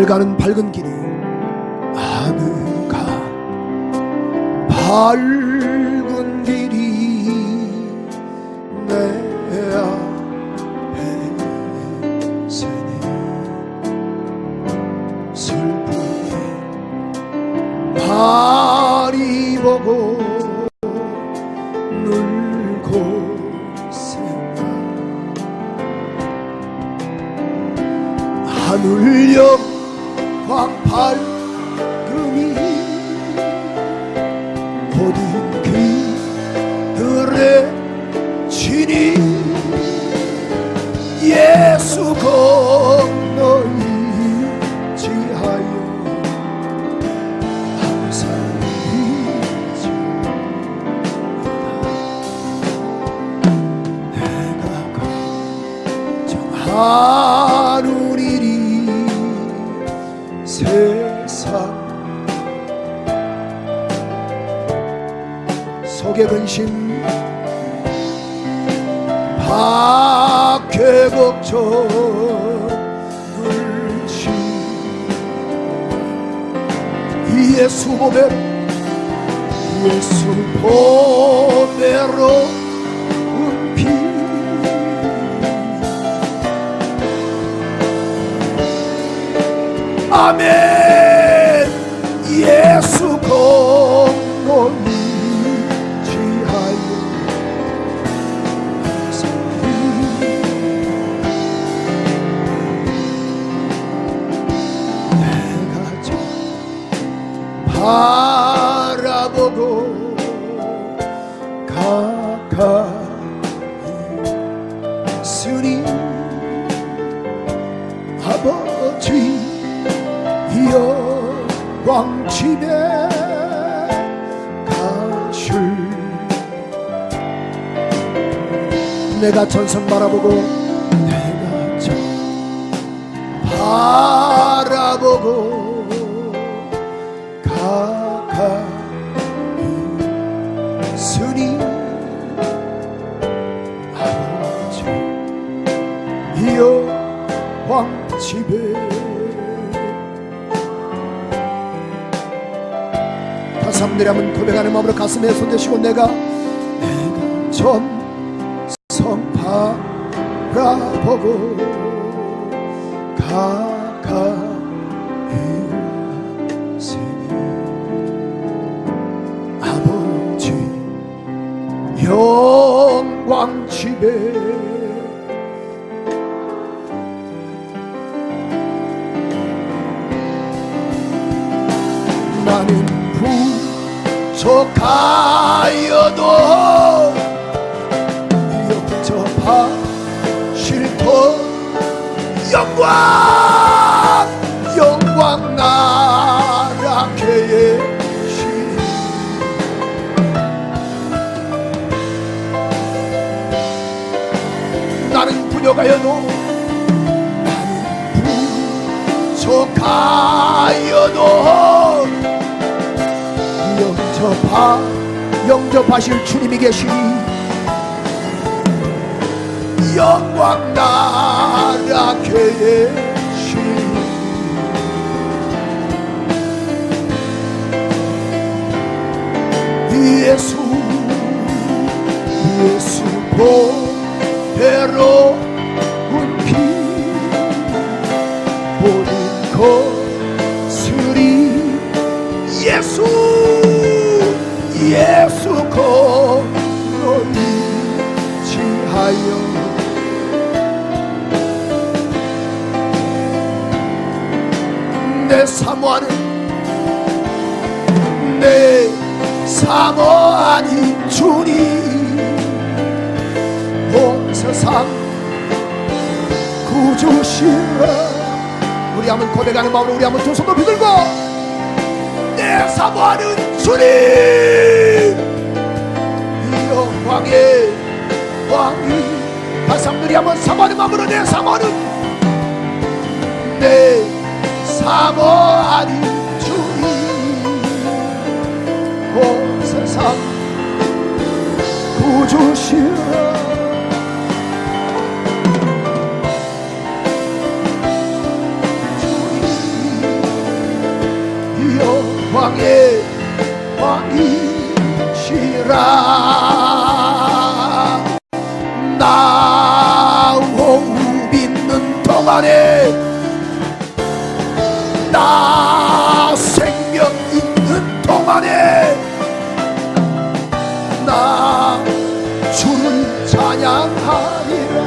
하늘 가는 밝은 길이, 하늘가 밝은 길이 내 앞에 서네. 슬프게 많이 보고 놀고 하늘 영광 밝음이 모든 그들의 진이 예수 건너이 지하여 항상 내가 걱정하는 일이 세상 속에 근심 밖에 걱정 불신 예수 보배로 은피 아멘. 예수 공로이 지하여 내가 저 바라보고 가까이 있으니 아버지 영광 집에 가실 내가 천성 바라보고 내가 저 바라보고 가까이 있으니 아버지 영광 집에 사람들이 한번 고백하는 마음으로 가슴에 손대시고 내가 전성 바라보고 가까이 있으니 아버지 영광 집에 나는 부족하여도 영접하실 터 영광 나라 계시니 나는 부족하여도 영접하실 주님이 계시니 영광 나라 계시니 예수 보배로 운피 모든 것들이 예수 건너이 지하여 내 사모하니 주님 온 세상 구주시라. 우리 한번 고백하는 마음으로 우리 한번 두 손 높이 들고 내 사모하는 주님 영광의 왕이 다시 한번 우리 한번 사모하는 마음으로 내 사모하는 주님 온 세상 구주시라. 주님 왕의 왕이시라. 나 호흡 있는 동안에, 나 생명 있는 동안에 나 주를 찬양하리라.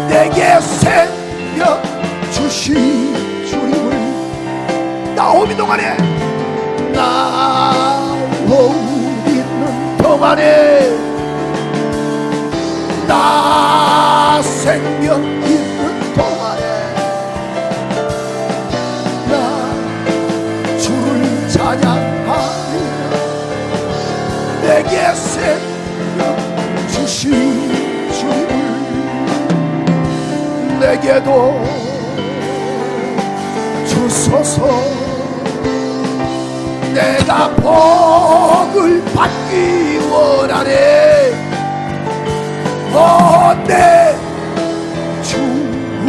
내게 생명 주신 주님을, 나 호흡 있는 동안에, 나 호흡 있는 동안에, 나 생명 있는 동안에 나 주를 찬양하리라. 내게 생명 주신 주님을 내게도 주소서. 내가 복을 받기 원하네. 내 주여,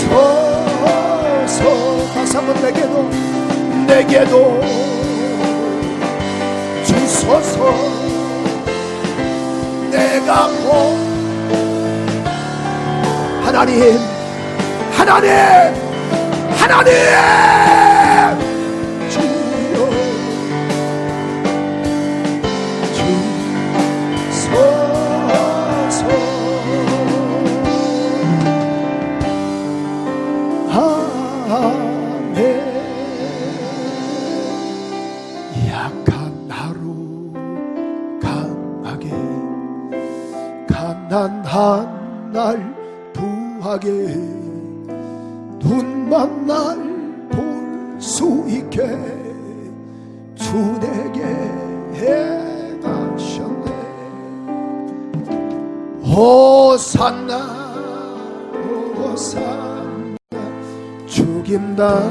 주소서. 다시 한번 내게도 주소서. 내가 복, 하나님 주여, 주소서. 아멘. 약한 하루 강하게, 가난한 날 부하게, 눈만 날 볼 수 있게 주 내게 행하셨네. 호산나 호산나 죽임당한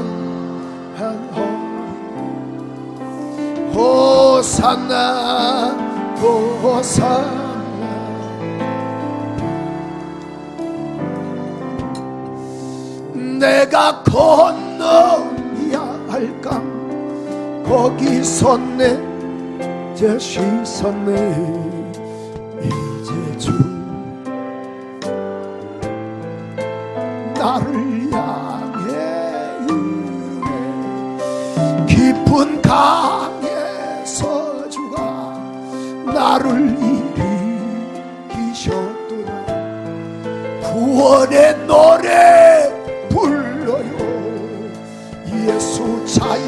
호산나 호산나. 내가 건너야 할 강 거기서 내 시선네. 이제 주 나를 향해 이르네. 깊은 강에서 주가 나를 일으키셨도다. 구원의 노래 불러요. 예수 자유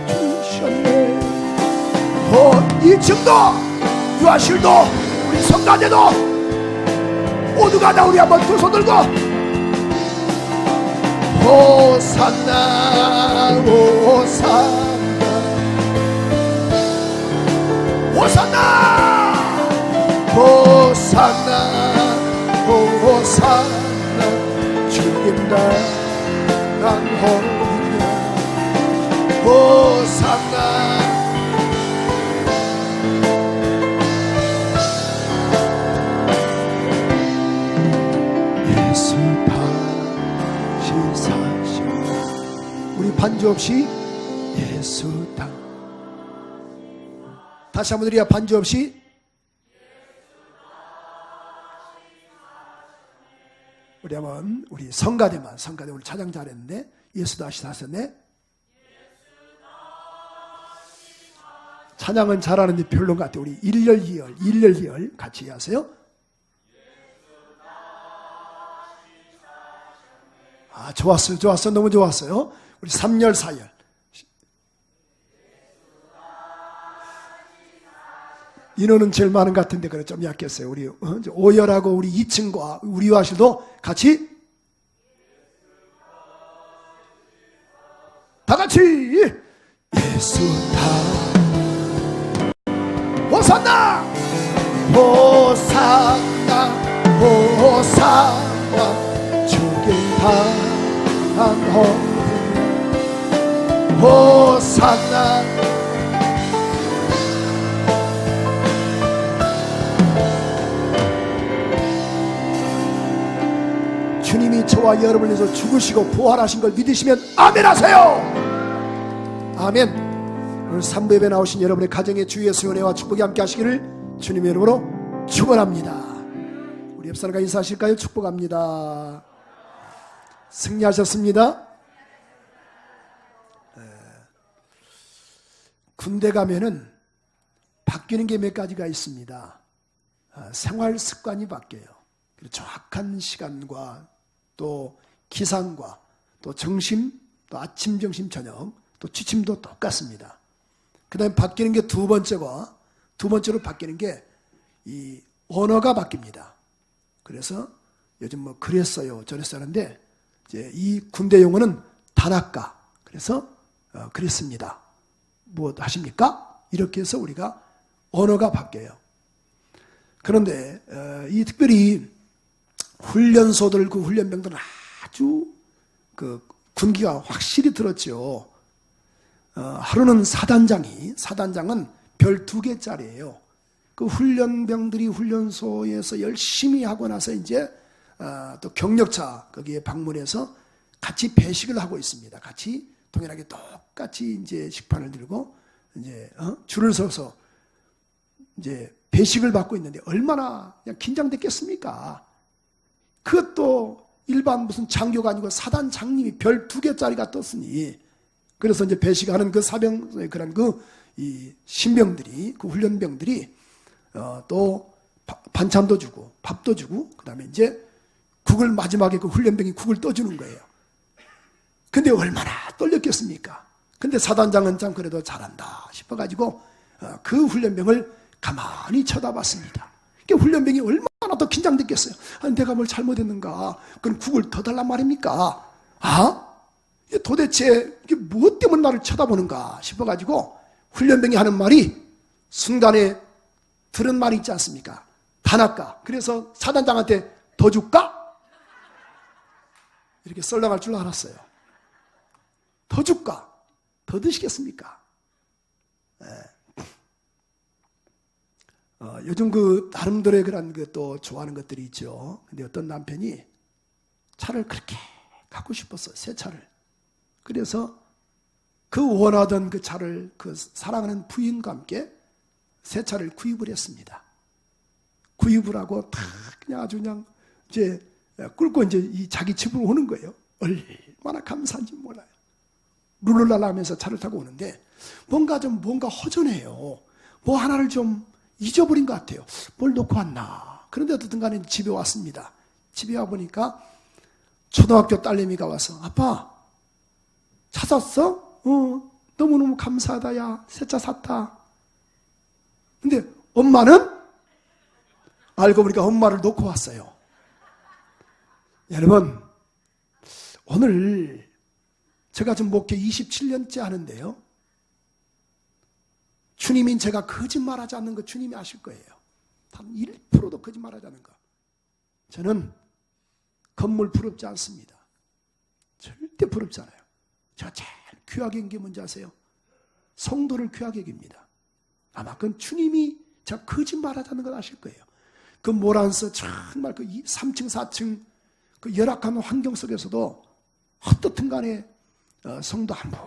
주셨네. 이 층도 유아실도 우리 성가대도 모두가 다 우리 한번 두 손 들고 호산나 호산나 호산나 호산나 호산나 죽임당한 호리야 호산나. 예수 다시 사시오. 우리 반주 없이 예수 다시 한번 우리가 반주 없이 우리 한번 우리 성가대 오늘 찬양 잘했는데 예수 다시 사셨네. 찬양은 잘하는데 별론 것 같아요. 우리 1열 2열 같이 하세요. 아, 좋았어요. 너무 좋았어요. 우리 3열 4열 인원은 제일 많은 것 같은데 그래 좀 약했어요. 우리 5열하고 우리 2층과 우리 와실도 같이 다 같이 예수 다 호산나 호산나 호산나 주길 당한 호산나. 주님이 저와 여러분을 위해서 죽으시고 부활하신 걸 믿으시면 아멘 하세요. 아멘. 오늘 3부 예배 나오신 여러분의 가정에 주의 수연회와 축복이 함께 하시기를 주님의 이름으로 축원합니다. 우리 옆사람과 인사하실까요? 축복합니다. 승리하셨습니다. 군대 가면은 바뀌는 게 몇 가지가 있습니다. 생활 습관이 바뀌어요. 그리고 정확한 시간과 또 기상과 또 점심, 또 아침, 점심, 저녁, 또 취침도 똑같습니다. 그 다음에 바뀌는 게 두 번째로 바뀌는 게 이 언어가 바뀝니다. 그래서 요즘 뭐 그랬어요, 저랬어요 하는데 이제 이 군대 용어는 단학가. 그래서 그랬습니다. 뭐 하십니까? 이렇게 해서 우리가 언어가 바뀌어요. 그런데 이 특별히 훈련소들 그 훈련병들은 아주 그 군기가 확실히 들었죠. 하루는 사단장은 별 2개짜리예요. 그 훈련병들이 훈련소에서 열심히 하고 나서 이제 또 경력차 거기에 방문해서 같이 배식을 하고 있습니다. 같이 동일하게 똑같이 이제 식판을 들고 이제 줄을 서서 이제 배식을 받고 있는데 얼마나 그냥 긴장됐겠습니까? 그것도 일반 무슨 장교가 아니고 사단장님이 별 2개짜리가 떴으니 그래서 이제 배식하는 그 사병 그런 이 신병들이 그 훈련병들이 또 반찬도 주고 밥도 주고 그다음에 이제 국을 마지막에 그 훈련병이 국을 떠주는 거예요. 근데 얼마나 떨렸겠습니까? 근데 사단장은 참 그래도 잘한다 싶어가지고 그 훈련병을 가만히 쳐다봤습니다. 그러니까 훈련병이 얼마나 더 긴장됐겠어요. 아니, 내가 뭘 잘못했는가? 그럼 국을 더 달란 말입니까? 도대체 이게 무엇 때문에 나를 쳐다보는가 싶어가지고 훈련병이 하는 말이 순간에 들은 말이 있지 않습니까? 단학가. 그래서 사단장한테 더 줄까? 이렇게 썰렁할 줄 알았어요. 더 줄까? 더 드시겠습니까? 요즘 그 나름대로의 그런 또 좋아하는 것들이 있죠. 근데 어떤 남편이 차를 그렇게 갖고 싶었어요. 새 차를. 그래서 그 원하던 그 차를 그 사랑하는 부인과 함께 새 차를 구입을 했습니다. 구입을 하고 다 그냥 아주 그냥 이제 끌고 이제 이 자기 집으로 오는 거예요. 얼마나 감사한지 몰라요. 룰루랄라 하면서 차를 타고 오는데 뭔가 허전해요. 뭐 하나를 좀 잊어버린 것 같아요. 뭘 놓고 왔나. 그런데 어쨌든 간에 집에 왔습니다. 집에 와보니까 초등학교 딸내미가 와서 아빠 찾았어? 너무너무 감사하다. 야, 새 차 샀다. 근데 엄마는? 알고 보니까 엄마를 놓고 왔어요. 여러분, 오늘 제가 지금 목회 27년째 하는데요. 주님인 제가 거짓말하지 않는 거 주님이 아실 거예요. 단 1%도 거짓말하지 않는 거. 저는 건물 부럽지 않습니다. 절대 부럽지 않아요. 제가 제일 귀하게 여긴 게 뭔지 아세요? 성도를 귀하게 여깁니다. 아마 그건 주님이 제가 거짓말하지 않는 걸 아실 거예요. 그 모란서 정말 그 3층 4층 그 열악한 환경 속에서도 어떻든 간에 성도 한 분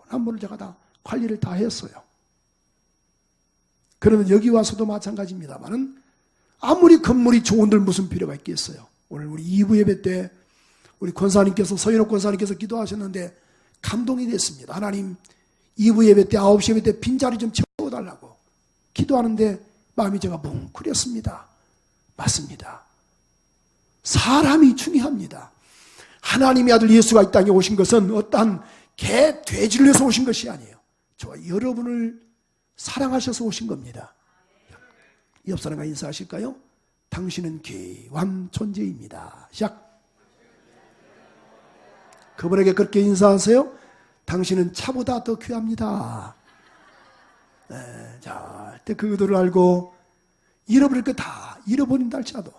한 분을 제가 다 관리를 다 했어요. 그러면 여기 와서도 마찬가지입니다만은 아무리 건물이 좋은들 무슨 필요가 있겠어요. 오늘 우리 2부 예배 때 우리 권사님께서 서인옥 권사님께서 기도하셨는데 감동이 됐습니다. 하나님 2부 예배 때 9시 예배 때 빈자리 좀 채워달라고 기도하는데 마음이 제가 뭉클했습니다. 맞습니다. 사람이 중요합니다. 하나님의 아들 예수가 이 땅에 오신 것은 어떠한 개, 돼지를 위해서 오신 것이 아니에요. 저와 여러분을 사랑하셔서 오신 겁니다. 옆 사람과 인사하실까요? 당신은 귀한 존재입니다. 시작. 그분에게 그렇게 인사하세요. 당신은 차보다 더 귀합니다. 자, 그 의도를 알고 잃어버릴 거 다 잃어버린다 할지라도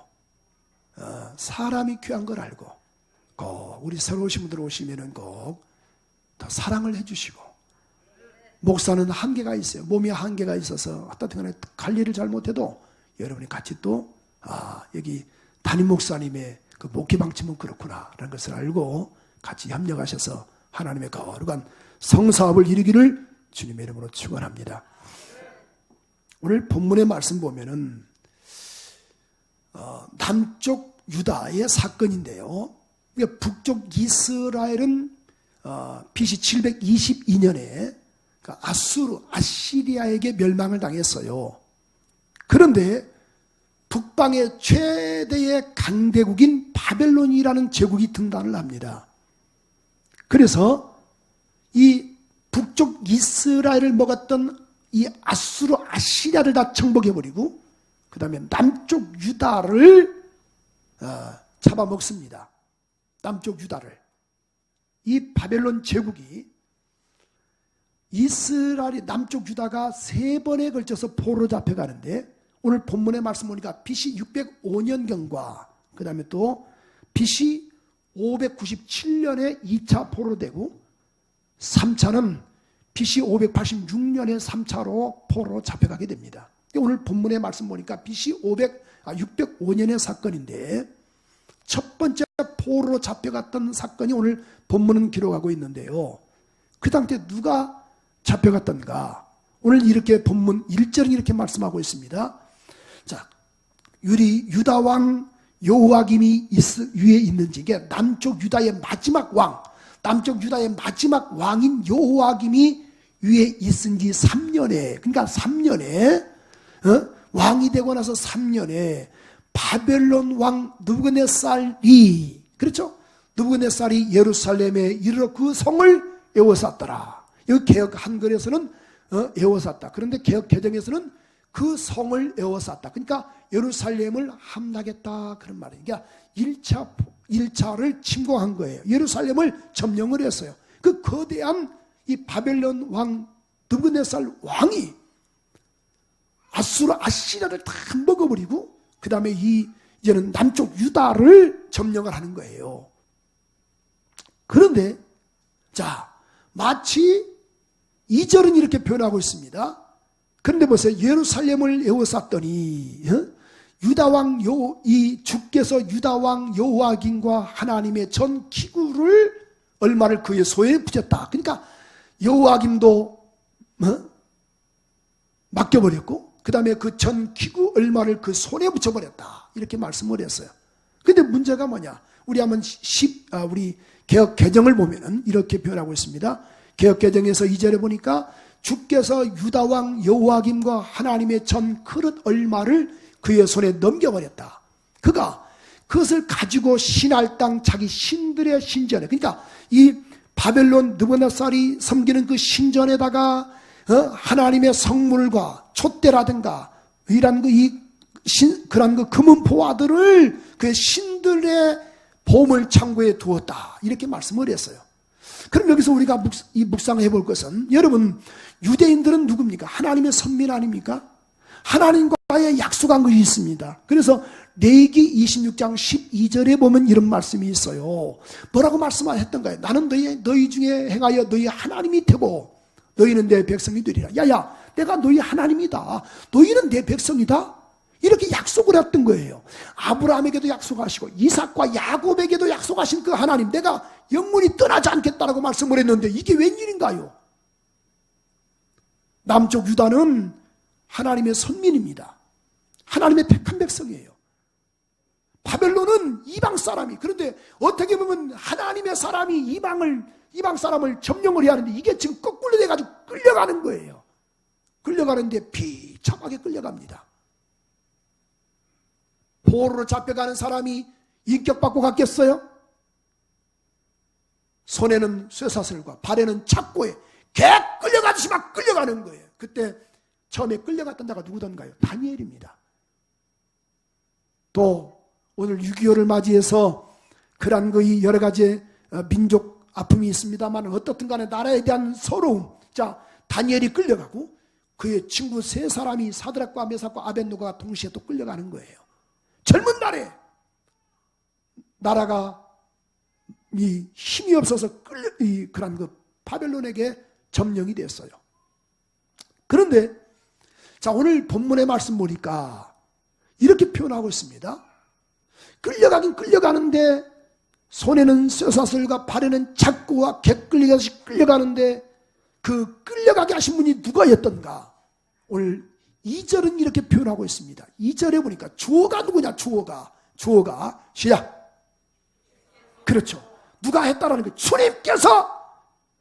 사람이 귀한 걸 알고 꼭 우리 새로 오신 분들 오시면은 꼭 더 사랑을 해주시고 목사는 한계가 있어요. 몸에 한계가 있어서 어떻든 간에 관리를 잘못해도 여러분이 같이 또 여기 담임 목사님의 그 목회 방침은 그렇구나라는 것을 알고 같이 협력하셔서 하나님의 거룩한 성사업을 이루기를 주님의 이름으로 축원합니다. 오늘 본문의 말씀 보면은 남쪽 유다의 사건인데요. 북쪽 이스라엘은 BC 722년에 아시리아에게 멸망을 당했어요. 그런데 북방의 최대의 강대국인 바벨론이라는 제국이 등단을 합니다. 그래서 이 북쪽 이스라엘을 먹었던 이 아시리아를 다 정복해버리고 그 다음에 남쪽 유다를 잡아먹습니다. 남쪽 유다를. 이 바벨론 제국이 이스라엘이 남쪽 유다가 3번에 걸쳐서 포로로 잡혀가는데 오늘 본문의 말씀 보니까 BC 605년경과 그 다음에 또 BC 597년에 2차 포로로 되고 3차는 BC 586년에 3차로 포로로 잡혀가게 됩니다. 오늘 본문의 말씀 보니까 BC 605년의 사건인데 첫 번째 포로로 잡혀갔던 사건이 오늘 본문은 기록하고 있는데요. 그 당시에 누가 잡혀갔던가? 오늘 이렇게 본문 1절은 이렇게 말씀하고 있습니다. 자, 유다 왕 여호와김이 위에 있는지, 이게 남쪽 유다의 마지막 왕, 남쪽 유다의 마지막 왕인 여호와김이 위에 있은 지 3년에, 그러니까 3년에 왕이 되고 나서 3년에 바벨론 왕 느부갓네살이, 그렇죠? 느부갓네살이 예루살렘에 이르러 그 성을 에워쌌더라. 여기 개역 한글에서는 에워쌌다. 그런데 개역 개정에서는 그 성을 에워쌌다. 그러니까 예루살렘을 함락했다, 그런 말이에요. 그러니까 1차를 침공한 거예요. 예루살렘을 점령을 했어요. 그 거대한 이 바벨론 왕 느부갓네살 왕이 아시리아를 다 먹어버리고 그 다음에 이제는 남쪽 유다를 점령을 하는 거예요. 그런데 자, 마치 2절은 이렇게 표현하고 있습니다. 그런데 보세요. 예루살렘을 에워쌌더니 유다왕 이 주께서 유다왕 여호와김과 하나님의 전 기구를 얼마를 그의 소에 붙였다. 그러니까 여호와김도 맡겨버렸고 그 다음에 그 전 기구 얼마를 그 손에 붙여버렸다. 이렇게 말씀을 했어요. 근데 문제가 뭐냐? 우리 한번 우리 개역 개정을 보면은 이렇게 표현하고 있습니다. 개역 개정에서 2절에 보니까 주께서 유다왕 여호와김과 하나님의 전 그릇 얼마를 그의 손에 넘겨버렸다. 그가 그것을 가지고 신할 땅 자기 신들의 신전에, 그러니까 이 바벨론 느부갓네살이 섬기는 그 신전에다가 하나님의 성물과 촛대라든가 이런 그런 그 금은 보화들을 그 신들의 보물 창고에 두었다. 이렇게 말씀을 했어요. 그럼 여기서 우리가 묵상해 볼 것은, 여러분 유대인들은 누굽니까? 하나님의 선민 아닙니까? 하나님과의 약속한 것이 있습니다. 그래서 레위기 26장 12절에 보면 이런 말씀이 있어요. 뭐라고 말씀하셨던가요? 나는 너희 중에 행하여 너희 하나님이 되고 너희는 내 백성이 되리라. 야야, 내가 너희 하나님이다. 너희는 내 백성이다. 이렇게 약속을 했던 거예요. 아브라함에게도 약속하시고 이삭과 야곱에게도 약속하신 그 하나님, 내가 영원히 떠나지 않겠다라고 말씀을 했는데 이게 웬일인가요? 남쪽 유다는 하나님의 선민입니다. 하나님의 택한 백성이에요. 바벨론은 이방 사람이, 그런데 어떻게 보면 하나님의 사람이 이방 사람을 점령을 해야 하는데 이게 지금 거꾸로 돼가지고 끌려가는 거예요. 끌려가는데 비참하게 끌려갑니다. 포로로 잡혀가는 사람이 인격받고 갔겠어요? 손에는 쇠사슬과 발에는 착고에 개 끌려가듯이 막 끌려가는 거예요. 그때 처음에 끌려갔던 자가 누구던가요? 다니엘입니다. 또 오늘 6.25를 맞이해서 그런 그 여러 가지 민족 아픔이 있습니다만 어떻든 간에 나라에 대한 서러움. 자, 다니엘이 끌려가고 그의 친구 3사람이 사드락과 메삭과 아벳노고가 동시에 또 끌려가는 거예요. 젊은 날에 나라가 힘이 없어서 그런 그 바벨론에게 점령이 됐어요. 그런데 자, 오늘 본문의 말씀 보니까 이렇게 표현하고 있습니다. 끌려가긴 끌려가는데 손에는 쇠사슬과 발에는 작구와 개 끌려가듯이 끌려가는데 그 끌려가게 하신 분이 누가였던가? 오늘 2절은 이렇게 표현하고 있습니다. 2절에 보니까 주어가 누구냐? 주어가 시작. 그렇죠. 누가 했다라는 거예요. 주님께서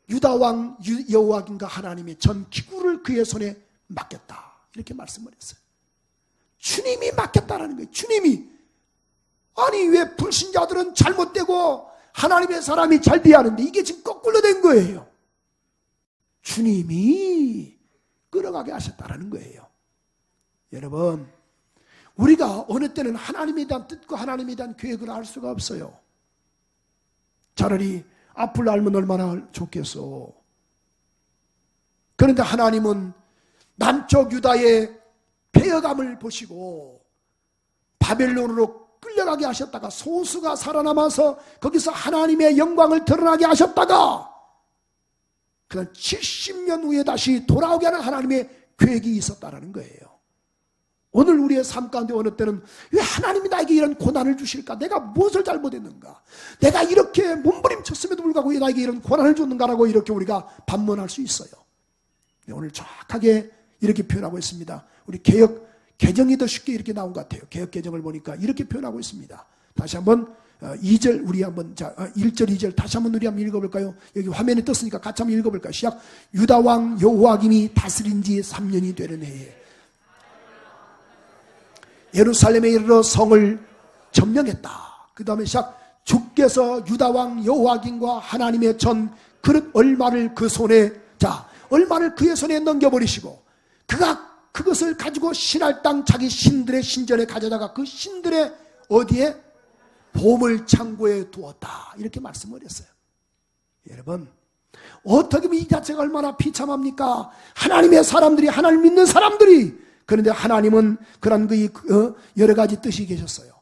유다왕 여호와김과 하나님의 전 기구를 그의 손에 맡겼다. 이렇게 말씀을 했어요. 주님이 맡겼다라는 거예요. 주님이. 아니 왜 불신자들은 잘못되고 하나님의 사람이 잘 돼야 하는데 이게 지금 거꾸로 된 거예요. 주님이 끌어가게 하셨다라는 거예요. 여러분, 우리가 어느 때는 하나님에 대한 뜻과 하나님에 대한 계획을 알 수가 없어요. 차라리 앞을 알면 얼마나 좋겠어. 그런데 하나님은 남쪽 유다의 패여감을 보시고 바벨론으로 끌려가게 하셨다가 소수가 살아남아서 거기서 하나님의 영광을 드러나게 하셨다가 그다음 70년 후에 다시 돌아오게 하는 하나님의 계획이 있었다는 거예요. 오늘 우리의 삶 가운데 어느 때는 왜 하나님이 나에게 이런 고난을 주실까? 내가 무엇을 잘못했는가? 내가 이렇게 몸부림쳤음에도 불구하고 왜 나에게 이런 고난을 줬는가라고 이렇게 우리가 반문할 수 있어요. 오늘 정확하게 이렇게 표현하고 있습니다. 우리 개정이 더 쉽게 이렇게 나온 것 같아요. 개혁 개정을 보니까 이렇게 표현하고 있습니다. 다시 한번 2절 우리 한번 1절 2절 다시 한번 우리 한번 읽어볼까요? 여기 화면에 떴으니까 같이 한번 읽어볼까요? 시작. 유다 왕 여호와김이 다스린 지 3년이 되는 해에 예루살렘에 이르러 성을 점령했다. 그 다음에 시작. 주께서 유다 왕 여호와김과 하나님의 전 그릇 얼마를 그 손에 얼마를 그의 손에 넘겨버리시고 그가 그것을 가지고 신할 땅 자기 신들의 신전에 가져다가 그 신들의 어디에? 보물 창고에 두었다. 이렇게 말씀을 했어요. 여러분, 어떻게 보면 이 자체가 얼마나 비참합니까? 하나님의 사람들이, 하나님 믿는 사람들이. 그런데 하나님은 그런 그 여러 가지 뜻이 계셨어요.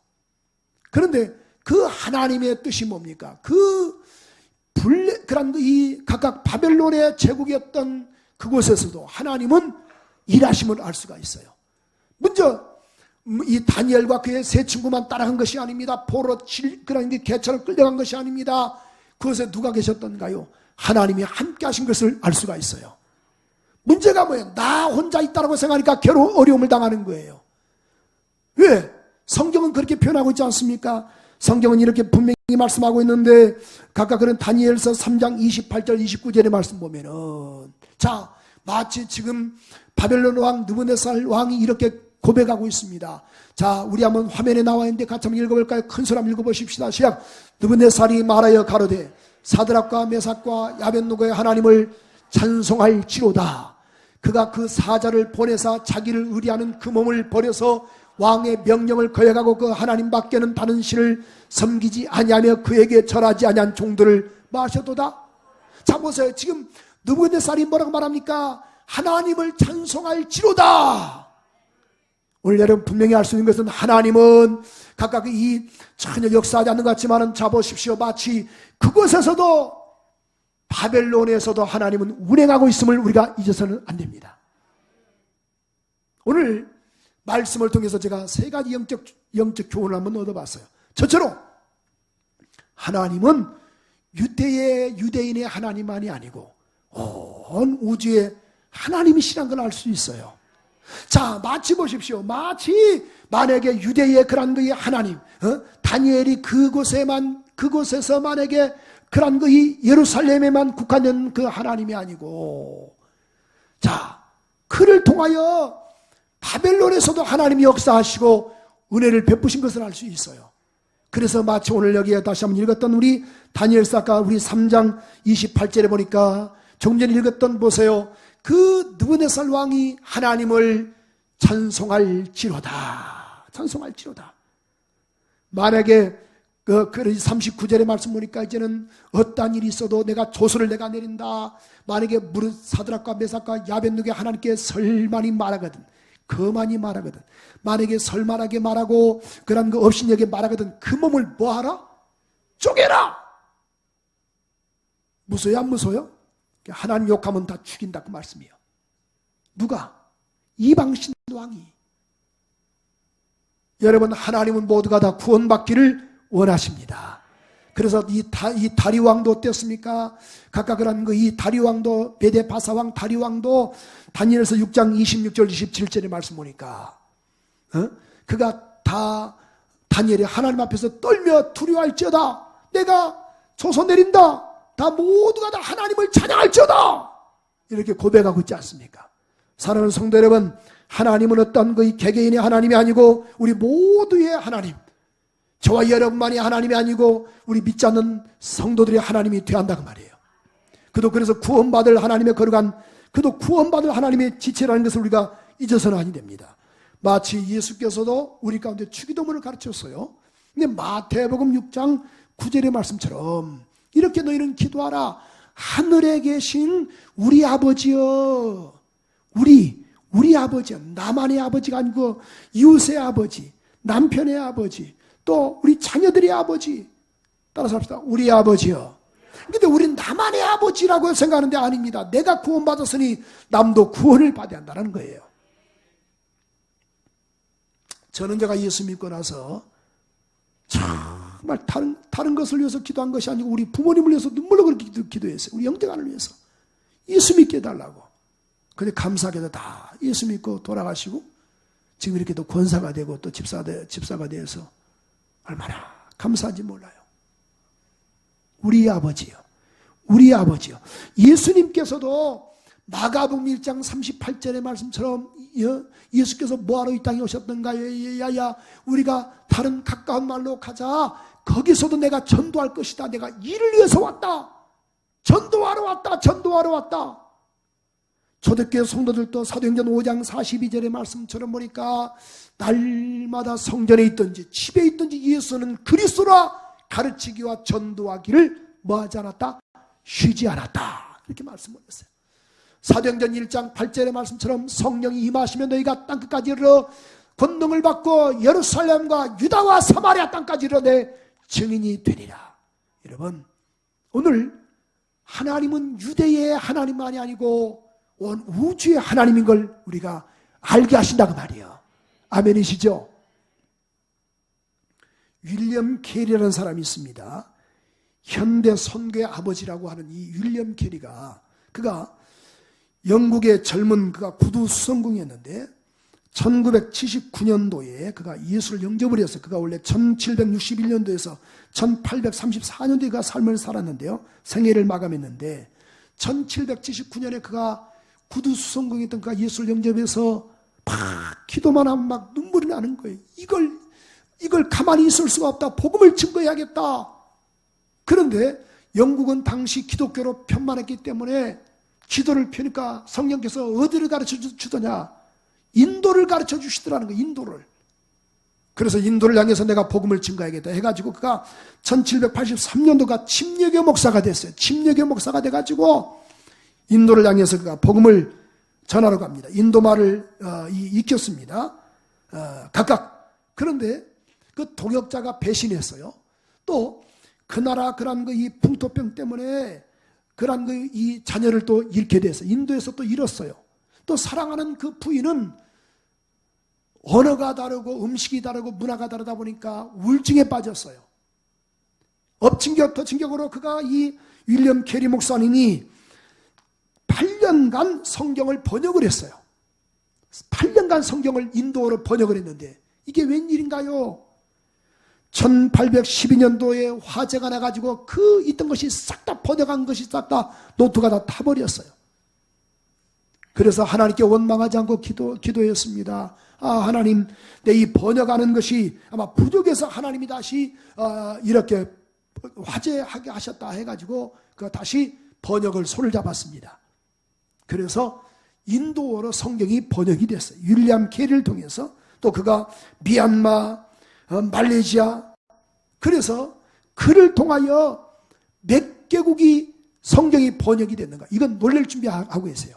그런데 그 하나님의 뜻이 뭡니까? 그런 이 각각 바벨론의 제국이었던 그곳에서도 하나님은 일하심을 알 수가 있어요. 먼저 이 다니엘과 그의 세 친구만 따라간 것이 아닙니다. 포로 그런 개처럼 끌려간 것이 아닙니다. 그것에 누가 계셨던가요? 하나님이 함께 하신 것을 알 수가 있어요. 문제가 뭐예요? 나 혼자 있다라고 생각하니까 어려움을 당하는 거예요. 왜? 성경은 그렇게 표현하고 있지 않습니까? 성경은 이렇게 분명히 말씀하고 있는데 각각 그런 다니엘서 3장 28절 29절의 말씀 보면은 마치 지금 바벨론 왕 느부갓네살 왕이 이렇게 고백하고 있습니다. 우리 한번 화면에 나와 있는데 같이 한번 읽어볼까요? 큰 소리 한번 읽어보십시다. 시작. 느부갓네살이 말하여 가로되 사드락과 메삭과 야벳노고의 하나님을 찬송할지로다. 그가 그 사자를 보내사 자기를 의리하는 그 몸을 버려서 왕의 명령을 거역하고 그 하나님 밖에는 다른 신을 섬기지 아니하며 그에게 절하지 아니한 종들을 마셔도다. 보세요. 지금 느부갓네살이 뭐라고 말합니까? 하나님을 찬송할지로다. 오늘 여러분 분명히 알 수 있는 것은 하나님은 각각 이 전혀 역사하지 않는 것 같지만 보십시오. 마치 그곳에서도 바벨론에서도 하나님은 운행하고 있음을 우리가 잊어서는 안 됩니다. 오늘 말씀을 통해서 제가 세 가지 영적 교훈을 한번 얻어봤어요. 첫째로 하나님은 유대인의 하나님만이 아니고 온 우주의 하나님이시라는 걸 알 수 있어요. 마치 보십시오. 마치 만약에 유대의 그런 그의 하나님, 다니엘이 그곳에서 만약에 그런 그의 예루살렘에만 국한된 그 하나님이 아니고, 그를 통하여 바벨론에서도 하나님이 역사하시고 은혜를 베푸신 것을 알 수 있어요. 그래서 마치 오늘 여기에 다시 한번 읽었던 우리 다니엘서가 우리 3장 28절에 보니까 조금 전에 읽었던 보세요. 그 느부갓네살 왕이 하나님을 찬송할지로다. 만약에 그 39절의 말씀 보니까 이제는 어떠한 일이 있어도 내가 조서를 내가 내린다. 만약에 사드락과 메삭과 야벳노게 하나님께 설만이 말하거든. 거만이 말하거든. 만약에 설만하게 말하고 그런 거 업신여게 말하거든. 그 몸을 뭐하라? 쪼개라. 무서워요? 안 무서워요? 하나님 욕하면 다 죽인다 그 말씀이에요. 누가? 이방신 왕이. 여러분, 하나님은 모두가 다 구원받기를 원하십니다. 그래서 이 다리왕도 어땠습니까? 각각 그런 이 다리왕도, 메데바사왕 다리왕도 다니엘서 6장 26절 27절의 말씀 보니까 그가 다 다니엘이 하나님 앞에서 떨며 두려워할지어다, 내가 조서 내린다, 다 모두가 다 하나님을 찬양할지어다, 이렇게 고백하고 있지 않습니까? 사랑하는 성도 여러분, 하나님은 어떤 그 개개인의 하나님이 아니고 우리 모두의 하나님, 저와 여러분만이 하나님이 아니고 우리 믿지 않는 성도들의 하나님이 되어야 한다고 말이에요. 그도 그래서 구원받을 하나님의 거룩한, 그도 구원받을 하나님의 지체라는 것을 우리가 잊어서는 아니 됩니다. 마치 예수께서도 우리 가운데 주기도문을 가르쳤어요. 근데 마태복음 6장 9절의 말씀처럼 이렇게 너희는 기도하라. 하늘에 계신 우리 아버지여, 우리 아버지요, 나만의 아버지가 아니고 이웃의 아버지, 남편의 아버지, 또 우리 자녀들의 아버지, 따라서 합시다. 우리 아버지요. 근데 우리는 나만의 아버지라고 생각하는데 아닙니다. 내가 구원받았으니 남도 구원을 받아야 한다는 거예요. 저는 제가 예수 믿고 나서 정말 다른 것을 위해서 기도한 것이 아니고 우리 부모님을 위해서 눈물로 그렇게 기도했어요. 우리 형제간을 위해서 예수 믿게 해달라고. 근데 감사하게도 다 예수 믿고 돌아가시고 지금 이렇게 또 권사가 되고 또 집사가 되어서 얼마나 감사한지 몰라요. 우리 아버지요. 우리 아버지요. 예수님께서도 마가복음 1장 38절의 말씀처럼 예수께서 뭐하러 이 땅에 오셨던가요? 야야, 우리가 다른 가까운 말로 가자. 거기서도 내가 전도할 것이다. 내가 이를 위해서 왔다. 전도하러 왔다. 초대교회 성도들도 사도행전 5장 42절의 말씀처럼 보니까 날마다 성전에 있든지 집에 있든지 예수는 그리스도라 가르치기와 전도하기를 뭐하지 않았다? 쉬지 않았다. 이렇게 말씀하셨어요. 사도행전 1장 8절의 말씀처럼 성령이 임하시면 너희가 땅끝까지 이르러 권능을 받고 예루살렘과 유다와 사마리아 땅까지 이르러 내 증인이 되리라. 여러분, 오늘 하나님은 유대의 하나님만이 아니고 온 우주의 하나님인 걸 우리가 알게 하신다고 말이에요. 아멘이시죠? 윌리엄 캐리라는 사람이 있습니다. 현대 선교의 아버지라고 하는 이 윌리엄 캐리가, 그가 영국의 젊은 그가 구두 수성공이었는데 1979년도에 그가 예수를 영접을 했어요. 그가 원래 1761년도에서 1834년도에 그가 삶을 살았는데요. 생애를 마감했는데 1779년에 그가 구두 수성공했던 그가 예수를 영접해서 막 기도만 하면 막 눈물이 나는 거예요. 이걸 가만히 있을 수가 없다. 복음을 증거해야겠다. 그런데 영국은 당시 기독교로 편만했기 때문에 기도를 펴니까 성령께서 어디를 가르쳐 주더냐? 인도를 가르쳐 주시더라는 거예요. 인도를. 그래서 인도를 향해서 내가 복음을 증거해야겠다 해가지고 그가 1783년도가 침례교 목사가 됐어요. 침례교 목사가 돼가지고 인도를 향해서 그가 복음을 전하러 갑니다. 인도말을 익혔습니다. 각각. 그런데 그 동역자가 배신했어요. 또 그 나라 그런 이 풍토병 때문에 그런 이 자녀를 또 잃게 됐어요. 인도에서 또 잃었어요. 또 사랑하는 그 부인은 언어가 다르고 음식이 다르고 문화가 다르다 보니까 우울증에 빠졌어요. 엎친 격 터친 격으로 그가 이 윌리엄 캐리 목사님이 8년간 성경을 번역을 했어요. 8년간 성경을 인도어로 번역을 했는데 이게 웬일인가요? 1812년도에 화재가 나가지고 그 있던 것이 싹 다 번역한 것이 싹 다 노트가 다 타버렸어요. 그래서 하나님께 원망하지 않고 기도했습니다. 하나님, 내 이 번역하는 것이 아마 부족해서 하나님이 다시 이렇게 화재하게 하셨다 해가지고 그 다시 번역을 손을 잡았습니다. 그래서 인도어로 성경이 번역이 됐어요. 윌리엄 캐리를 통해서. 또 그가 미얀마, 말레이시아, 그래서 그를 통하여 몇 개국이 성경이 번역이 됐는가? 이건 놀랄 준비하고 계세요.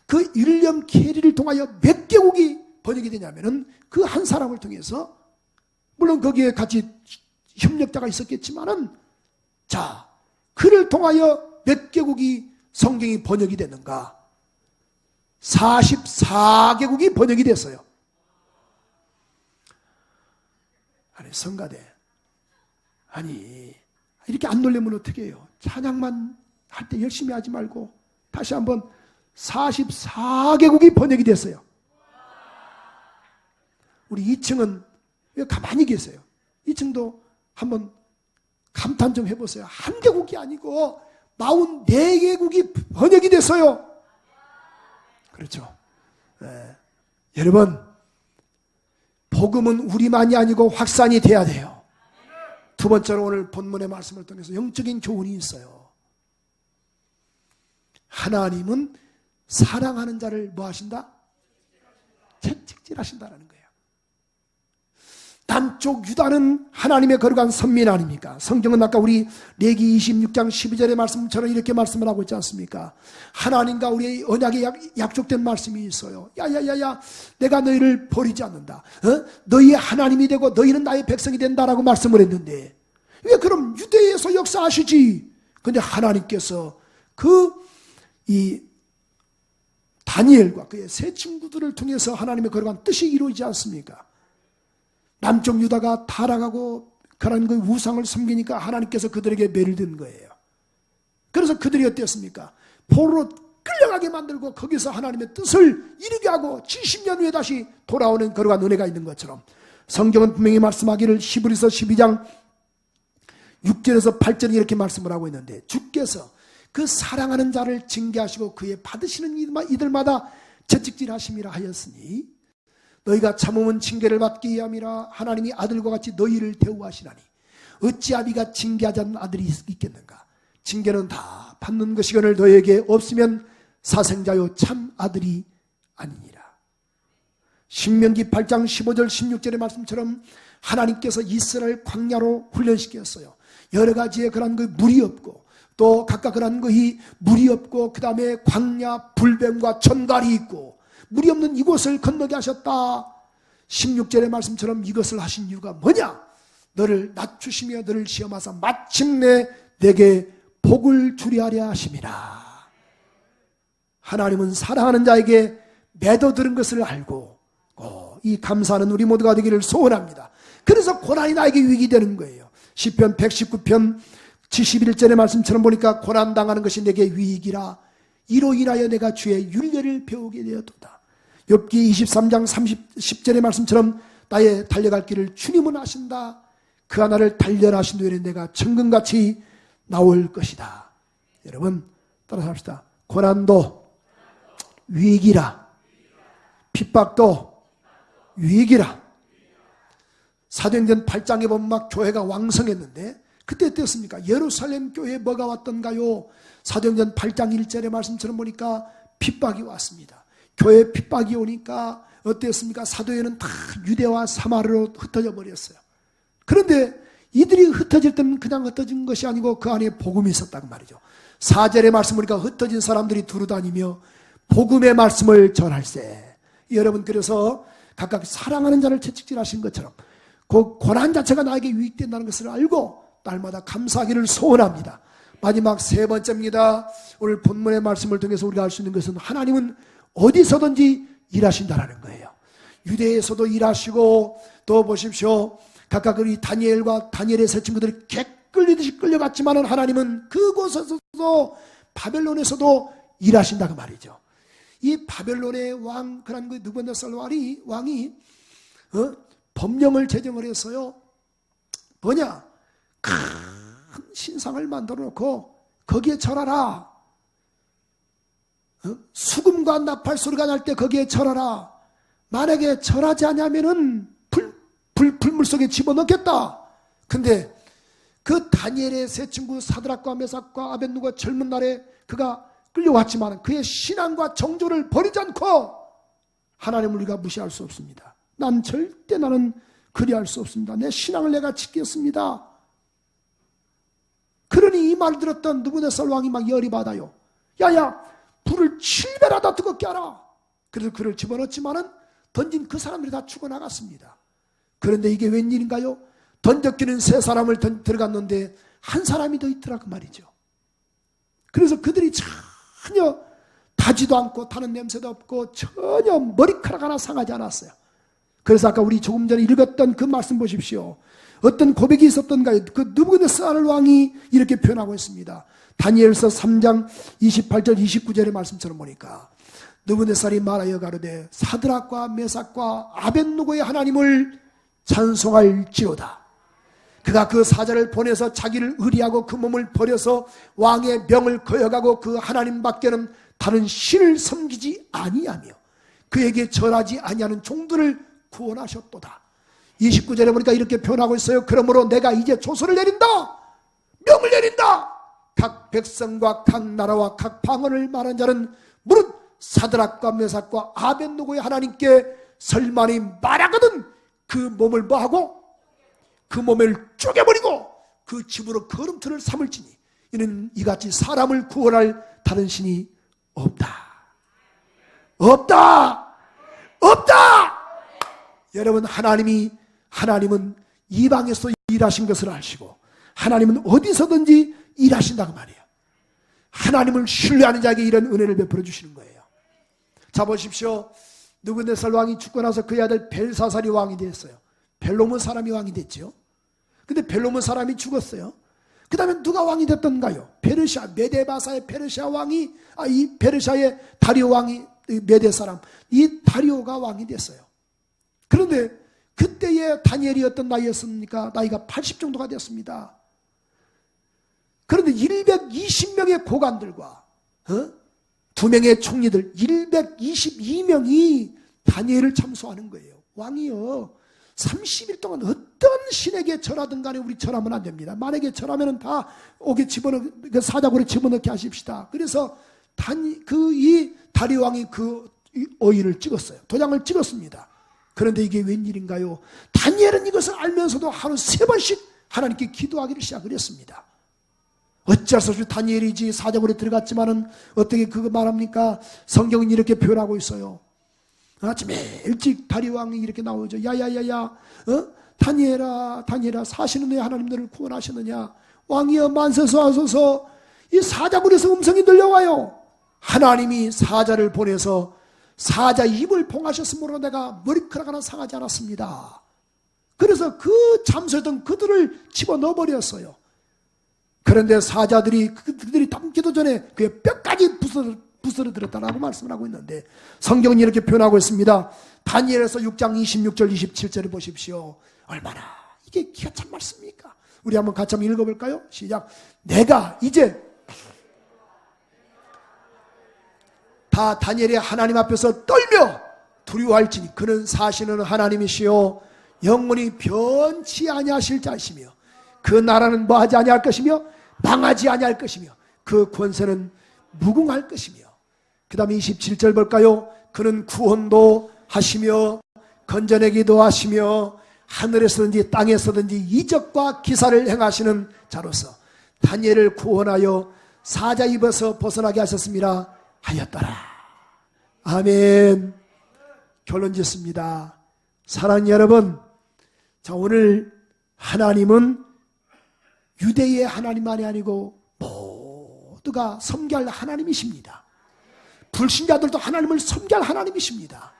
그 윌리엄 캐리를 통하여 몇 개국이 번역이 되냐면은 그 한 사람을 통해서, 물론 거기에 같이 협력자가 있었겠지만은, 자, 그를 통하여 몇 개국이 성경이 번역이 됐는가? 44개국이 번역이 됐어요. 아니 성가대, 아니 이렇게 안 놀려면 어떻게 해요? 찬양만 할 때 열심히 하지 말고 다시 한번 44개국이 번역이 됐어요. 우리 2층은 왜 가만히 계세요? 2층도 한번 감탄 좀 해보세요. 한 개국이 아니고 44개국이 번역이 됐어요. 그렇죠. 여러분, 복음은 우리만이 아니고 확산이 돼야 돼요. 두 번째로 오늘 본문의 말씀을 통해서 영적인 교훈이 있어요. 하나님은 사랑하는 자를 뭐 하신다? 채찍질하신다라는 거예요. 남쪽 유다는 하나님의 거룩한 선민 아닙니까? 성경은 아까 우리 레기 26장 12절의 말씀처럼 이렇게 말씀을 하고 있지 않습니까? 하나님과 우리의 언약에 약속된 말씀이 있어요. 야야야야, 내가 너희를 버리지 않는다. 너희의 하나님이 되고 너희는 나의 백성이 된다라고 말씀을 했는데 왜 그럼 유대에서 역사하시지? 근데 하나님께서 이 다니엘과 그의 세 친구들을 통해서 하나님의 거룩한 뜻이 이루어지지 않습니까? 남쪽 유다가 타락하고 그런 그 우상을 섬기니까 하나님께서 그들에게 매를 든 거예요. 그래서 그들이 어땠습니까? 포로로 끌려가게 만들고 거기서 하나님의 뜻을 이루게 하고 70년 후에 다시 돌아오는 거룩한 은혜가 있는 것처럼 성경은 분명히 말씀하기를 히브리서 12장 6절에서 8절에 이렇게 말씀을 하고 있는데 주께서 그 사랑하는 자를 징계하시고 그의 받으시는 이들마다 채찍질하심이라 하였으니 너희가 참으면 징계를 받기 위함이라 하나님이 아들과 같이 너희를 대우하시나니 어찌 아비가 징계하지 않는 아들이 있겠는가? 징계는 다 받는 것이거늘 너희에게 없으면 사생자요 참 아들이 아니니라. 신명기 8장 15절 16절의 말씀처럼 하나님께서 이스라엘 광야로 훈련시켰어요. 여러 가지의 그런 그 물이 없고 또 각각 그런 것이 물이 없고 그 다음에 광야 불뱀과 전갈이 있고 물이 없는 이곳을 건너게 하셨다. 16절의 말씀처럼 이것을 하신 이유가 뭐냐? 너를 낮추시며 너를 시험하사 마침내 내게 복을 주려 하려 하심이라. 하나님은 사랑하는 자에게 맺어들은 것을 알고 이 감사하는 우리 모두가 되기를 소원합니다. 그래서 고난이 나에게 유익이 되는 거예요. 시편 119편 71절의 말씀처럼 보니까 고난당하는 것이 내게 유익이라 이로 인하여 내가 주의 율례를 배우게 되었도다. 욥기 23장 10절의 말씀처럼 나의 달려갈 길을 주님은 아신다. 그 하나를 달려라 하신 후에 내가 천금같이 나올 것이다. 여러분 따라서 합시다. 고난도 위기라, 핍박도 위기라. 사도행전 8장에 보면 막 교회가 왕성했는데 그때 어땠습니까? 예루살렘 교회에 뭐가 왔던가요? 사도행전 8장 1절의 말씀처럼 보니까 핍박이 왔습니다. 교회에 핍박이 오니까 어땠습니까? 사도회는 다 유대와 사마리아로 흩어져 버렸어요. 그런데 이들이 흩어질 때는 그냥 흩어진 것이 아니고 그 안에 복음이 있었다고 말이죠. 4절의 말씀 보니까 흩어진 사람들이 두루다니며 복음의 말씀을 전할세. 여러분 그래서 각각 사랑하는 자를 채찍질하신 것처럼 그 고난 자체가 나에게 유익된다는 것을 알고 날마다 감사하기를 소원합니다. 마지막 세 번째입니다. 오늘 본문의 말씀을 통해서 우리가 알 수 있는 것은 하나님은 어디서든지 일하신다라는 거예요. 유대에서도 일하시고 또 보십시오. 각각 우리 다니엘의 세 친구들이 개 끌리듯이 끌려갔지만 하나님은 그곳에서도 바벨론에서도 일하신다고 말이죠. 이 바벨론의 왕 그런 그 느부갓네살 왕이 법령을 제정을 했어요. 뭐냐? 큰 신상을 만들어 놓고 거기에 절하라. 수금과 나팔 소리가 날 때 거기에 절하라. 만약에 절하지 않으면은 불물 속에 집어넣겠다. 근데 그 다니엘의 세 친구 사드락과 메삭과 아벳느고가 젊은 날에 그가 끌려왔지만 그의 신앙과 정조를 버리지 않고 하나님을 우리가 무시할 수 없습니다. 나는 그리할 수 없습니다. 내 신앙을 내가 지켰습니다. 그러니 이 말 들었던 느부갓네살 왕이 막 열이 받아요. 야야, 불을 7배나 더 뜨겁게 하라. 그래서 그를 집어넣었지만은 던진 그 사람들이 다 죽어나갔습니다. 그런데 이게 웬일인가요? 던져끼는 세 사람을 들어갔는데 한 사람이 더 있더라 그 말이죠. 그래서 그들이 전혀 타지도 않고 타는 냄새도 없고 전혀 머리카락 하나 상하지 않았어요. 그래서 아까 우리 조금 전에 읽었던 그 말씀 보십시오. 어떤 고백이 있었던가요? 그 느부갓네살 왕이 이렇게 표현하고 있습니다. 다니엘서 3장 28절 29절의 말씀처럼 보니까 느부갓네살이 말하여 가로되 사드락과 메삭과 아벳느고의 하나님을 찬송할지로다. 그가 그 사자를 보내서 자기를 의리하고 그 몸을 버려서 왕의 명을 거역하고 그 하나님밖에는 다른 신을 섬기지 아니하며 그에게 절하지 아니하는 종들을 구원하셨도다. 29절에 보니까 이렇게 표현하고 있어요. 그러므로 내가 이제 조서를 내린다. 명을 내린다. 각 백성과 각 나라와 각 방언을 말한 자는 무릇 사드락과 메삭과 아벳느고의 하나님께 설만이 말하거든 그 몸을 뭐하고 그 몸을 쪼개버리고 그 집으로 거름틀을 삼을지니 이는 이같이 사람을 구원할 다른 신이 없다. 없다. 없다. 여러분, 하나님은 이방에서 일하신 것을 아시고 하나님은 어디서든지 일하신다고 말이에요. 하나님을 신뢰하는 자에게 이런 은혜를 베풀어 주시는 거예요. 자, 보십시오. 느부갓네살 왕이 죽고 나서 그의 아들 벨사살이 왕이 됐어요. 벨로몬 사람이 왕이 됐죠. 근데 벨로몬 사람이 죽었어요. 그 다음에 누가 왕이 됐던가요? 페르시아, 메데바사의 페르시아 왕이, 이 페르시아의 다리오 왕이, 메데 사람, 이 다리오가 왕이 됐어요. 그런데 그때의 다니엘이 어떤 나이였습니까? 나이가 80 정도가 됐습니다. 그런데 120명의 고관들과 2명의 총리들 122명이 다니엘을 참소하는 거예요. 왕이요, 30일 동안 어떤 신에게 절하든 간에 우리 절하면 안 됩니다. 만약에 절하면 다 옥에 그 사자굴에 집어넣게 하십시다. 그래서 이 다리 왕이 그 어인을 찍었어요. 도장을 찍었습니다. 그런데 이게 웬일인가요? 다니엘은 이것을 알면서도 하루 3번씩 하나님께 기도하기를 시작을 했습니다. 어찌할 수 없이 다니엘이지 사자굴에 들어갔지만은 어떻게 그거 말합니까? 성경은 이렇게 표현하고 있어요. 아침에 일찍 다리왕이 이렇게 나오죠. 야야야야, 다니엘아, 사시는 왜 하나님 너를 구원하셨느냐? 왕이여 만세서 하소서. 이 사자굴에서 음성이 들려와요. 하나님이 사자를 보내서 사자 입을 봉하셨으므로 내가 머리카락 하나 상하지 않았습니다. 그래서 그 잠수했던 그들을 집어넣어 버렸어요. 그런데 사자들이 그들이 담기도 전에 그의 뼈까지 부스러들었다라고 말씀을 하고 있는데 성경은 이렇게 표현하고 있습니다. 다니엘에서 6장 26절 27절을 보십시오. 얼마나 이게 기가 참 많습니까? 우리 한번 같이 한번 읽어볼까요? 시작. 내가 이제 다 다니엘이 하나님 앞에서 떨며 두려워할지니 그는 사시는 하나님이시요 영원히 변치 아니하실 자이시며 그 나라는 뭐하지 아니할 것이며 망하지 아니할 것이며 그 권세는 무궁할 것이며. 그 다음에 27절 볼까요? 그는 구원도 하시며 건져내기도 하시며 하늘에서든지 땅에서든지 이적과 기사를 행하시는 자로서 다니엘을 구원하여 사자 입에서 벗어나게 하셨습니다 하였더라. 아멘. 결론 짓습니다. 사랑하는 여러분, 자, 오늘 하나님은 유대의 하나님만이 아니고 모두가 섬기할 하나님이십니다. 불신자들도 하나님을 섬기할 하나님이십니다.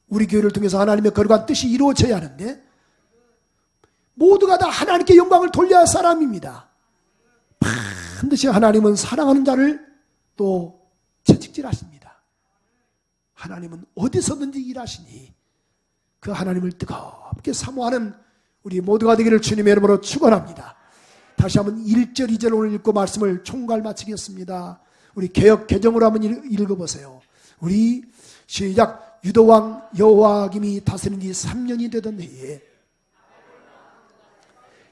우리 교회를 통해서 하나님의 거룩한 뜻이 이루어져야 하는데 모두가 다 하나님께 영광을 돌려야 할 사람입니다. 반드시 하나님은 사랑하는 자를 또 채찍질하십니다. 하나님은 어디서든지 일하시니 그 하나님을 뜨겁게 사모하는 우리 모두가 되기를 주님의 이름으로 축원합니다. 다시 한번 1절 2절 오늘 읽고 말씀을 총괄 마치겠습니다. 우리 개역 개정으로 한번 읽어보세요. 우리 시작. 유다왕 여호와김이 다스린 지 3년이 되던 해에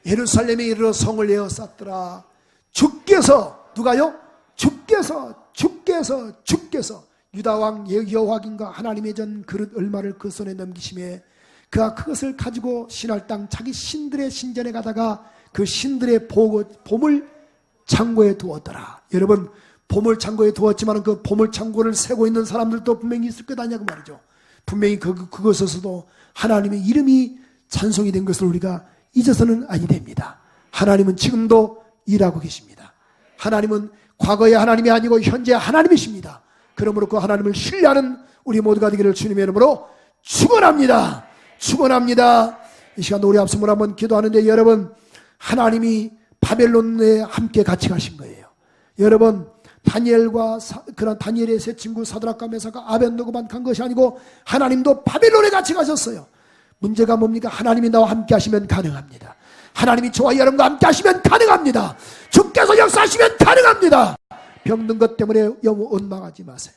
예루살렘에 이르러 성을 에워쌌더라. 주께서 누가요? 주께서 유다왕 여호와김과 하나님의 전 그릇 얼마를 그 손에 넘기심에 그가 그것을 가지고 신할 땅 자기 신들의 신전에 가다가 그 신들의 보물 창고에 두었더라. 여러분, 보물 창고에 두었지만 그 보물 창고를 세고 있는 사람들도 분명히 있을 것 아니냐고 말이죠. 분명히 그것에서도 하나님의 이름이 찬송이 된 것을 우리가 잊어서는 아니 됩니다. 하나님은 지금도 일하고 계십니다. 하나님은 과거의 하나님이 아니고 현재의 하나님이십니다. 그러므로 그 하나님을 신뢰하는 우리 모두가 되기를 주님의 이름으로 축원합니다. 축원합니다. 이 시간 우리 앞섬을 한번 기도하는데 여러분, 하나님이 바벨론에 함께 같이 가신 거예요. 여러분, 다니엘과 그런 다니엘의 세 친구 사드락과 메사가 아벤노고만 간 것이 아니고 하나님도 바벨론에 같이 가셨어요. 문제가 뭡니까? 하나님이 나와 함께 하시면 가능합니다. 하나님이 저와 여러분과 함께 하시면 가능합니다. 주께서 역사하시면 가능합니다. 병든 것 때문에 너무 원망하지 마세요.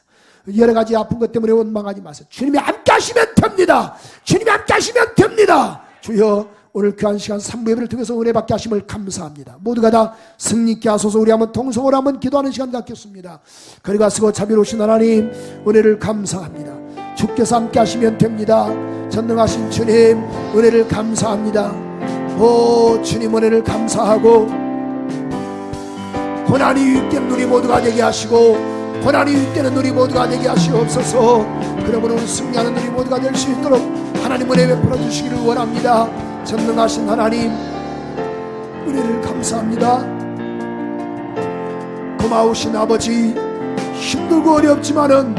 여러 가지 아픈 것 때문에 원망하지 마세요. 주님이 함께 하시면 됩니다. 주님이 함께 하시면 됩니다. 주여, 오늘 귀한 시간 3부 예배를 통해서 은혜 받게 하심을 감사합니다. 모두가 다 승리 있게 하소서. 우리 한번 통성으로 한번 기도하는 시간 갖겠습니다. 그리고 쓰고 자비로우신 하나님, 은혜를 감사합니다. 주께서 함께 하시면 됩니다. 전능하신 주님, 은혜를 감사합니다. 오 주님, 은혜를 감사하고 고난이 유익되는 우리 모두가 되게 하시고 고난이 유익되는 우리 모두가 되게 하시옵소서. 그러므로 우리 승리하는 우리 모두가 될 수 있도록 하나님 은혜 베풀어 주시기를 원합니다. 전능하신 하나님, 은혜를 감사합니다. 고마우신 아버지, 힘들고 어렵지만은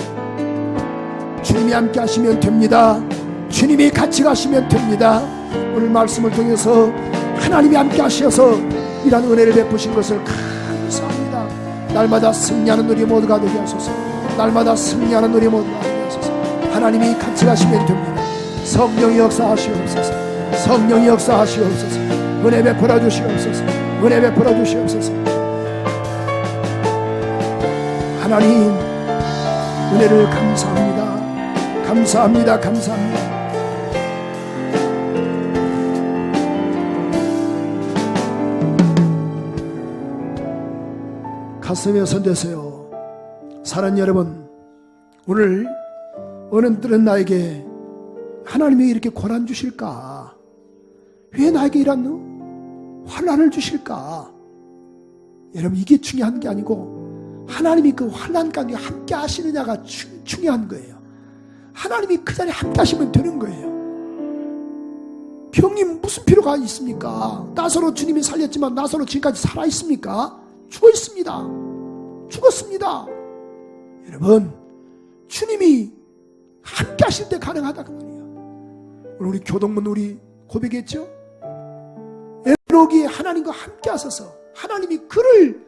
주님이 함께 하시면 됩니다. 주님이 같이 가시면 됩니다. 오늘 말씀을 통해서 하나님이 함께 하셔서 이런 은혜를 베푸신 것을 감사합니다. 날마다 승리하는 우리 모두가 되게 하소서. 날마다 승리하는 우리 모두가 되게 하소서. 하나님이 같이 가시면 됩니다. 성령이 역사하시옵소서. 성령이 역사하시옵소서. 은혜 베풀어 주시옵소서. 은혜 베풀어 주시옵소서. 하나님, 은혜를 감사합니다. 감사합니다. 감사합니다. 가슴에 손대세요. 사랑하는 여러분, 오늘 어른들은 나에게 하나님이 이렇게 고난 주실까? 왜 나에게 이런 환난을 주실까? 여러분, 이게 중요한 게 아니고 하나님이 그 환난 가운데 함께 하시느냐가 중요한 거예요. 하나님이 그 자리에 함께 하시면 되는 거예요. 병이 무슨 필요가 있습니까? 나사로 주님이 살렸지만 나사로 지금까지 살아있습니까? 죽어 있습니다. 죽었습니다. 여러분, 주님이 함께 하실 때 가능하다 그 말이에요. 오늘 우리 교동문 우리 고백했죠? 에녹이 하나님과 함께 하셔서 하나님이 그를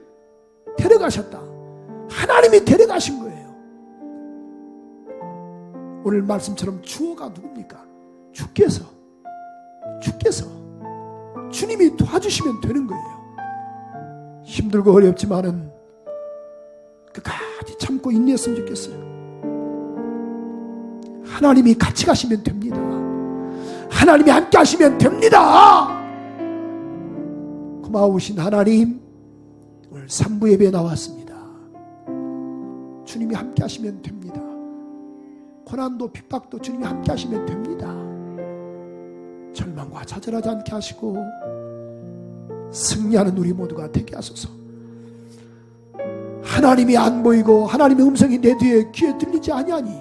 데려가셨다. 하나님이 데려가신 거예요. 오늘 말씀처럼 주어가 누굽니까? 주께서 주님이 도와주시면 되는 거예요. 힘들고 어렵지만은 끝까지 참고 인내했으면 좋겠어요. 하나님이 같이 가시면 됩니다. 하나님이 함께 하시면 됩니다. 고마우신 하나님, 오늘 3부 예배에 나왔습니다. 주님이 함께 하시면 됩니다. 고난도 핍박도 주님이 함께 하시면 됩니다. 절망과 좌절하지 않게 하시고 승리하는 우리 모두가 되게 하소서. 하나님이 안 보이고 하나님의 음성이 내 뒤에 귀에 들리지 아니하니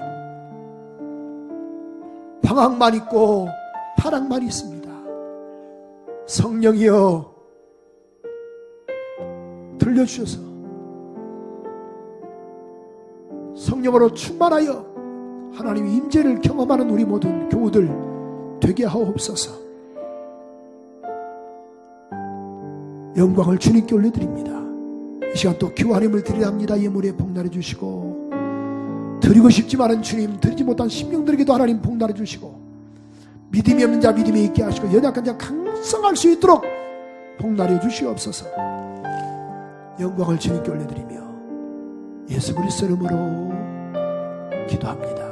방황만 있고 파랑만 있습니다. 성령이여 들려주셔서 성령으로 충만하여 하나님의 임재를 경험하는 우리 모든 교우들 되게 하옵소서. 영광을 주님께 올려드립니다. 이 시간 또 기도하님을 드리려 합니다. 예물에 복날해 주시고, 드리고 싶지만은 주님 드리지 못한 심령들에게도 하나님 복날해 주시고, 믿음이 없는 자 믿음이 있게 하시고, 연약한 자 강성할 수 있도록 복날해 주시옵소서. 영광을 주님께 올려드리며 예수 그리스도 이름으로 기도합니다.